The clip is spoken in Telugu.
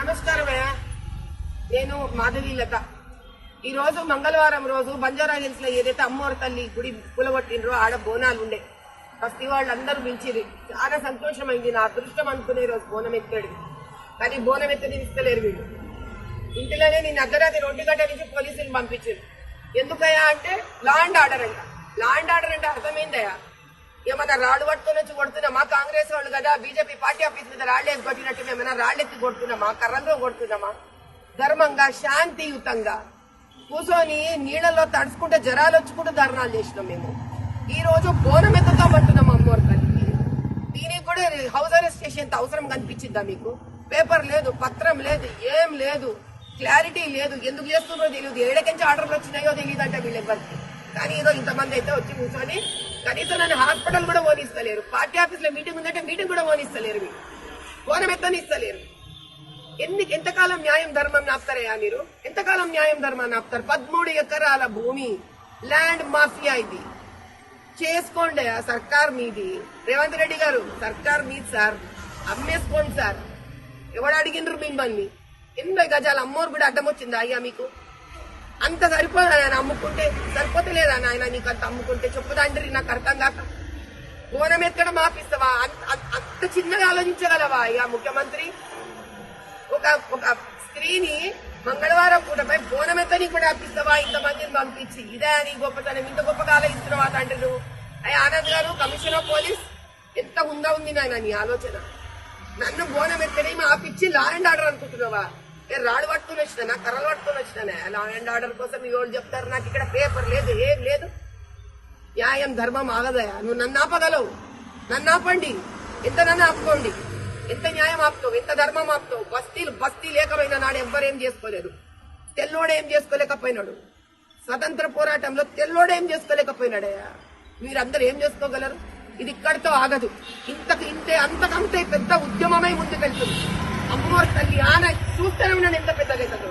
నమస్కారమే. నేను మాధవి లత. ఈ రోజు మంగళవారం రోజు బంజారా హిల్స్ లో ఏదైతే అమ్మవారి తల్లి గుడి కూలగొట్టినరో ఆడ బోనాలు ఉండే. బస్తీ వాళ్ళందరూ పిలిచిరు. చాలా సంతోషమైంది. నా అదృష్టం అనుకునే రోజు బోనం ఎత్తాడు. కానీ బోనం ఎత్తది ఇస్తలేరు వీళ్ళు. ఇంటిలోనే నేను అర్ధరాత్రి 2 గంటల నుంచి పోలీసులు పంపించారు. ఎందుకయ్యా అంటే లా అండ్ ఆర్డర్ అంట. లా అండ్ ఆర్డర్ అంటే అర్థమైందయ్యా, ఏమన్నా రాళ్ళు పట్టుకొని వచ్చి కొడుతున్నామా? కాంగ్రెస్ వాళ్ళు కదా బీజేపీ పార్టీ ఆఫీస్ మీద రాళ్ళు వేసి కొట్టినట్టు మేమైనా రాళ్ళెత్తి కొడుతున్నామా? కర్రలతో కొడుతున్నామా? ధర్మంగా శాంతియుతంగా కూర్చొని నీళ్లలో తడుచుకుంటే జరాలు వచ్చుకుంటూ ధర్నాలు చేసినాం. మేము ఈ రోజు బోనం ఎత్తుతామంటున్నాం అమ్మవారి తల్లికి. దీనికి కూడా హౌస్ అరెస్ట్ చేసేంత అవసరం కనిపించిందా మీకు? పేపర్ లేదు, పత్రం లేదు, ఏం లేదు, క్లారిటీ లేదు. ఎందుకు చేస్తున్నారో తెలియదు. ఏడకించి ఆర్డర్లు వచ్చినాయో తెలియదు అంటే వీళ్ళెవ్వరికి. కానీ ఏదో ఇంతమంది అయితే వచ్చి కూర్చొని కనీసం నన్ను హాస్పిటల్ కూడా ఓనిస్తలేరు. పార్టీ ఆఫీస్ లో మీటింగ్ ఉందంటే మీటింగ్ కూడా ఓనిస్తలేరు. మీరు బోనం ఎత్తనిస్తలేరు. ఎంతకాలం న్యాయం ధర్మం నాపుతారయ్యా మీరు? ఎంతకాలం న్యాయం ధర్మాన్ని ఆపుతారు? 13 ఎకరాల భూమి ల్యాండ్ మాఫియా ఇది. చేసుకోండి, సర్కార్ మీది. రేవంత్ రెడ్డి గారు సర్కార్ మీది సార్, అమ్మేసుకోండి సార్. ఎవడు అడిగినరు మిమ్మల్ని? 80 గజాల అమ్మోరు కూడా అడ్డం వచ్చిందా అయ్యా మీకు? అంత సరిపోదా ఆయన అమ్ముకుంటే? సరిపోతలేదా నాయన నీకు అంత అమ్ముకుంటే? చెప్పుదాండ్రి నాకు అర్థం కాక. బోనం ఎక్కడ మాపిస్తావా? అంత చిన్నగా ఆలోచించగలవా అయ్యా ముఖ్యమంత్రి? ఒక స్త్రీని మంగళవారం పూటపై బోనం ఎత్తని కూడా ఆపిస్తావా? ఇంతమందిని పంపించి ఇదే అని గొప్పతనం. ఇంత గొప్పగా ఆలోచిస్తున్నావా తండ్రి నువ్వు? అయ్యా ఆనంద్ గారు, కమిషనర్ ఆఫ్ పోలీస్, ఎంత ఉందా ఉంది నాయన నీ ఆలోచన? నన్ను బోనం ఎత్తని ఆపిచ్చి లా అండ్ ఆర్డర్ అనుకుంటున్నావా? రాడు పట్టుకుని వచ్చినా, కర్రలు పట్టుకుని వచ్చినా లా అండ్ ఆర్డర్ కోసం ఎవరు చెప్తారు? నాకు ఇక్కడ పేపర్ లేదు, ఏం లేదు. న్యాయం ధర్మం ఆగదయా? నువ్వు నన్ను ఆపగలవు, నన్ను ఆపండి. ఎంత నన్ను ఆపుకోండి. ఎంత న్యాయం ఆపుతావు, ఎంత ధర్మం ఆపుతావు? బస్తీ లేకపోయినా నాడు ఎవ్వరేం చేసుకోలేదు. తెల్లోడేం చేసుకోలేకపోయినాడు. స్వతంత్ర పోరాటంలో తెల్లోడేం చేసుకోలేకపోయినాడయ్యా. మీరందరూ ఏం చేసుకోగలరు? ఇది ఇక్కడితో ఆగదు. అంతకంతే పెద్ద ఉద్యమమై ముందుకెళ్తుంది. అమ్మవారి తల్లి ఆన చూస్తేనే ఉన్నాను ఎంత పెద్దగా అవుతుందో.